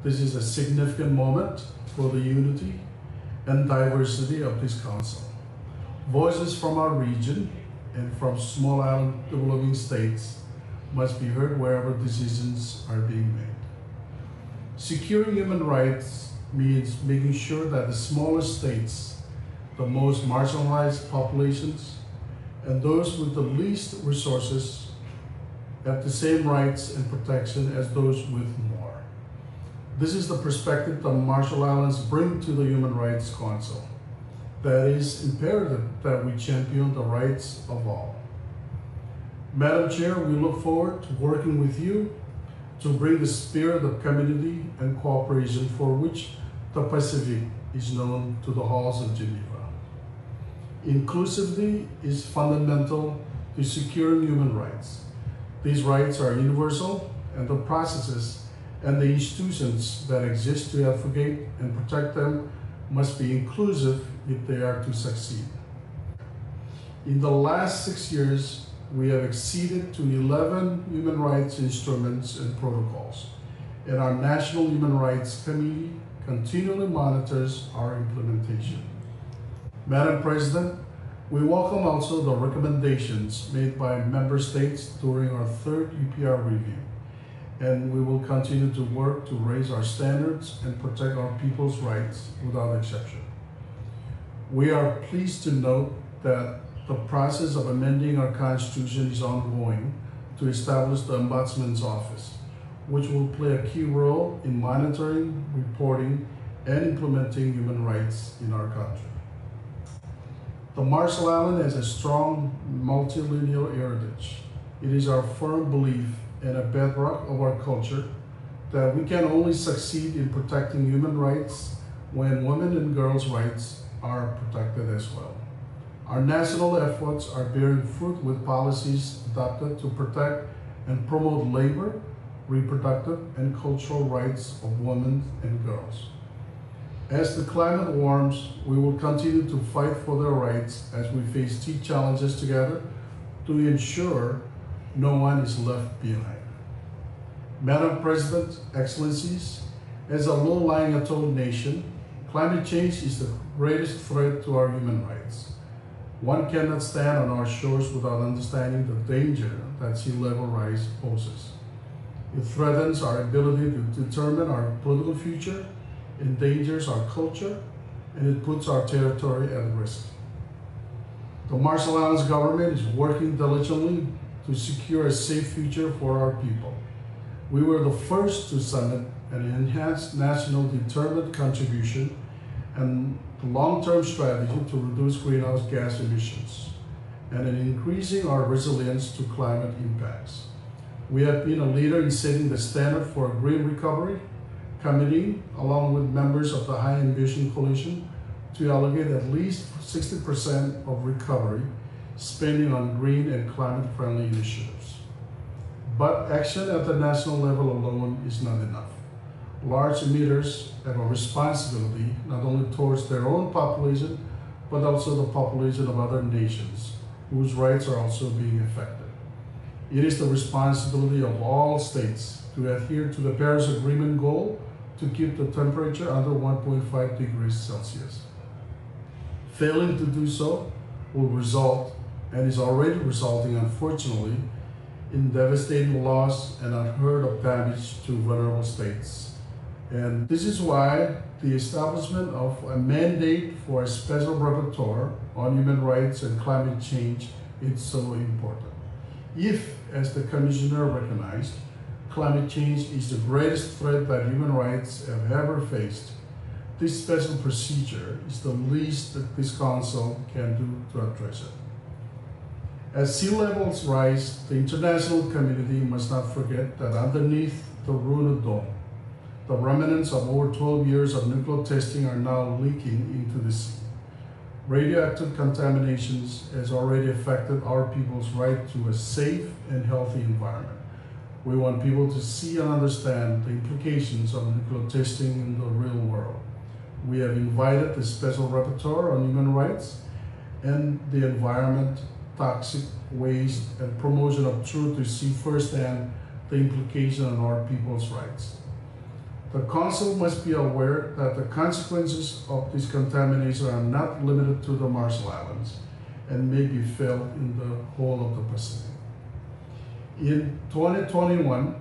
This is a significant moment for the unity and diversity of this Council. Voices from our region and from small island developing states must be heard wherever decisions are being made. Securing human rights means making sure that the smallest states, the most marginalized populations, and those with the least resources have the same rights and protection as those with more. This is the perspective the Marshall Islands bring to the Human Rights Council. That is imperative that we champion the rights of all. Madam Chair, we look forward to working with you to bring the spirit of community and cooperation for which the Pacific is known to the halls of Geneva. Inclusivity is fundamental to securing human rights. These rights are universal, and the processes and the institutions that exist to advocate and protect them must be inclusive if they are to succeed. In the last 6 years, we have acceded to 11 human rights instruments and protocols, and our National Human Rights Committee continually monitors our implementation. Madam President, we welcome also the recommendations made by member states during our third UPR review, and we will continue to work to raise our standards and protect our people's rights without exception. We are pleased to note that the process of amending our Constitution is ongoing to establish the Ombudsman's Office, which will play a key role in monitoring, reporting, and implementing human rights in our country. The Marshall Islands has a strong multilineal heritage. It is our firm belief and a bedrock of our culture that we can only succeed in protecting human rights when women and girls' rights are protected as well. Our national efforts are bearing fruit with policies adopted to protect and promote labor, reproductive, and cultural rights of women and girls. As the climate warms, we will continue to fight for their rights as we face key challenges together to ensure no one is left behind. Madam President, Excellencies, as a low-lying atoll nation, climate change is the greatest threat to our human rights. One cannot stand on our shores without understanding the danger that sea level rise poses. It threatens our ability to determine our political future, endangers our culture, and it puts our territory at risk. The Marshall Islands government is working diligently to secure a safe future for our people. We were the first to submit an enhanced national determined contribution and long-term strategy to reduce greenhouse gas emissions and in increasing our resilience to climate impacts. We have been a leader in setting the standard for a green recovery, committing, along with members of the High Ambition Coalition, to allocate at least 60% of recovery spending on green and climate-friendly initiatives. But action at the national level alone is not enough. Large emitters have a responsibility not only towards their own population, but also the population of other nations, whose rights are also being affected. It is the responsibility of all states to adhere to the Paris Agreement goal to keep the temperature under 1.5 degrees Celsius. Failing to do so will result, and is already resulting, unfortunately, in devastating loss and unheard of damage to vulnerable states. And this is why the establishment of a mandate for a special rapporteur on human rights and climate change is so important. If, as the Commissioner recognized, climate change is the greatest threat that human rights have ever faced, this special procedure is the least that this Council can do to address it. As sea levels rise, the international community must not forget that underneath the ruined dome, the remnants of over 12 years of nuclear testing are now leaking into the sea. Radioactive contaminations has already affected our people's right to a safe and healthy environment. We want people to see and understand the implications of nuclear testing in the real world. We have invited the Special Rapporteur on Human Rights and the Environment, Toxic Waste, and Promotion of Truth to see firsthand the implication on our people's rights. The Council must be aware that the consequences of this contamination are not limited to the Marshall Islands and may be felt in the whole of the Pacific. In 2021,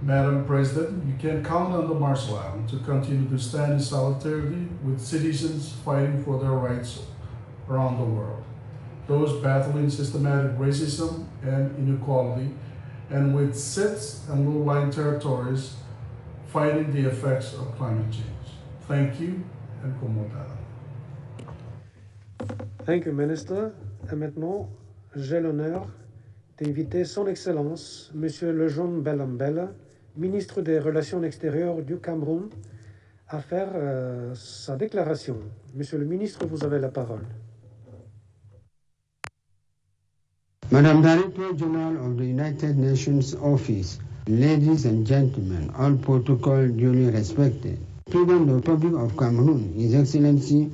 Madam President, you can count on the Marshall Islands to continue to stand in solidarity with citizens fighting for their rights around the world, those battling systematic racism and inequality, and with SITs and low-lying territories fighting the effects of climate change. Thank you, and Komotara. Thank you, Minister. Et maintenant, j'ai l'honneur d'inviter Son Excellence, Monsieur Lejeune Belambella, ministre des Relations extérieures du Cameroun, à faire sa déclaration. Monsieur le ministre, vous avez la parole. Madam Director General of the United Nations Office, ladies and gentlemen, all protocol duly respected. President of the Republic of Cameroon, His Excellency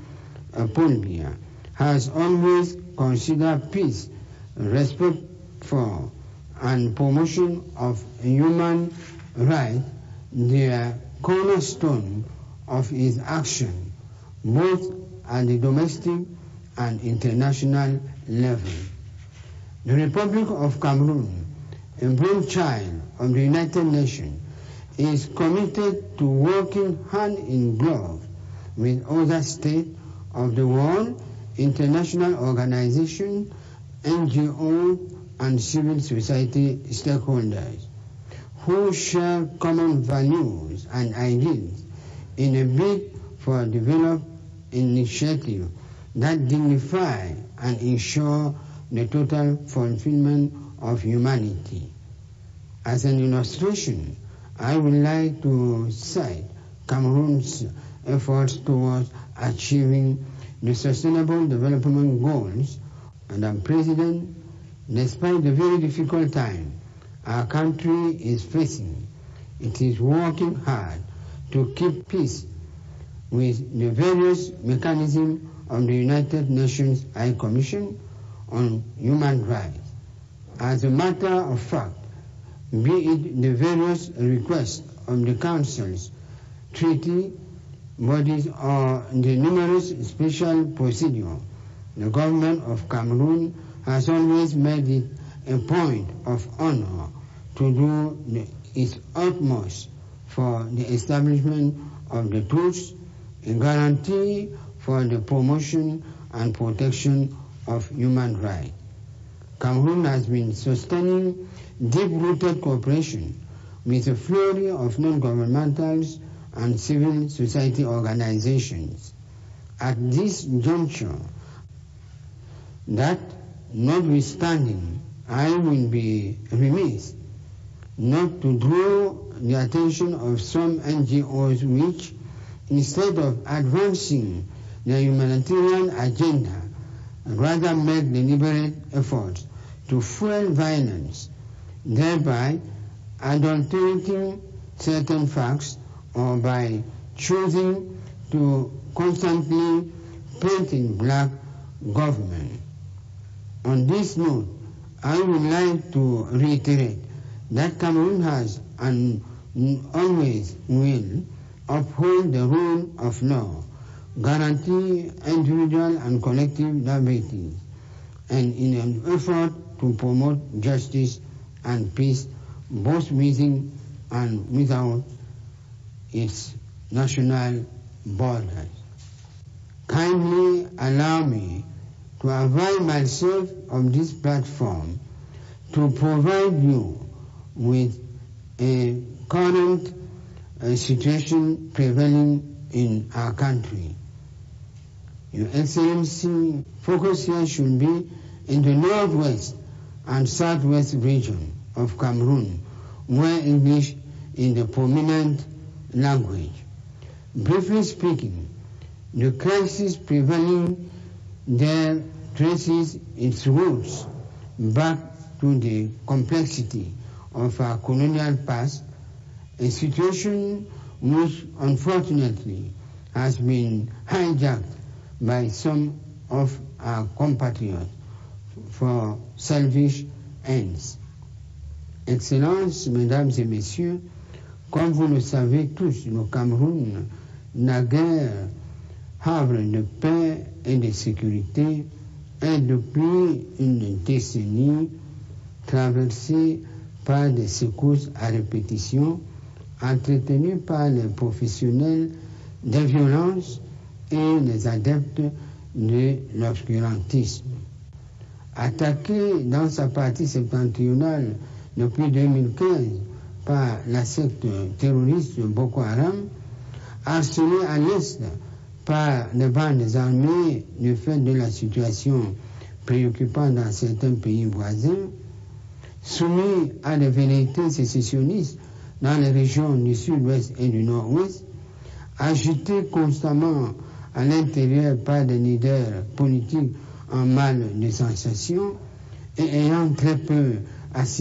Paul Biya, has always considered peace, respect for, and promotion of human rights the cornerstone of his action, both at the domestic and international level. The Republic of Cameroon, a brainchild of the United Nations, is committed to working hand in glove with other states of the world, international organizations, NGOs, and civil society stakeholders who share common values and ideals in a bid for develop initiatives that dignify and ensure the total fulfillment of humanity. As an illustration, I would like to cite Cameroon's efforts towards achieving the Sustainable Development Goals. Madam President, despite the very difficult time our country is facing, it is working hard to keep peace with the various mechanisms of the United Nations High Commission on Human Rights. As a matter of fact, be it the various requests of the Council's treaty bodies or the numerous special procedures, the government of Cameroon has always made it a point of honor to do its utmost for the establishment of the truth, a guarantee for the promotion and protection of human rights. Cameroon has been sustaining deep-rooted cooperation with a flurry of non-governmentals and civil society organizations. At this juncture, that notwithstanding, I will be remiss not to draw the attention of some NGOs which, instead of advancing the humanitarian agenda, rather make deliberate efforts to fuel violence, thereby adulterating certain facts or by choosing to constantly paint in black government. On this note, I would like to reiterate that Cameroon has and always will uphold the rule of law, guarantee individual and collective liberties, and in an effort to promote justice and peace both within and without its national borders. Kindly allow me to avail myself of this platform to provide you with a current situation prevailing in our country. Your Excellency, focus here should be in the northwest and southwest region of Cameroon, where English is the prominent language. Briefly speaking, the crisis prevailing there traces its roots back to the complexity of our colonial past, a situation which unfortunately has been hijacked by some of our compatriots for selfish ends. Excellences, Mesdames et Messieurs, Comme vous le savez tous, le Cameroun, naguère havre de paix et de sécurité, est depuis une décennie traversé par des secousses à répétition entretenues par les professionnels des violences et les adeptes de l'obscurantisme. Attaqué dans sa partie septentrionale depuis 2015 par la secte terroriste Boko Haram, harcelé à l'est par les bandes armées du fait de la situation préoccupante dans certains pays voisins, soumis à des velléités sécessionnistes dans les régions du sud-ouest et du nord-ouest, agité constamment à l'intérieur par des leaders politiques en mal de sensation et ayant très peu assisté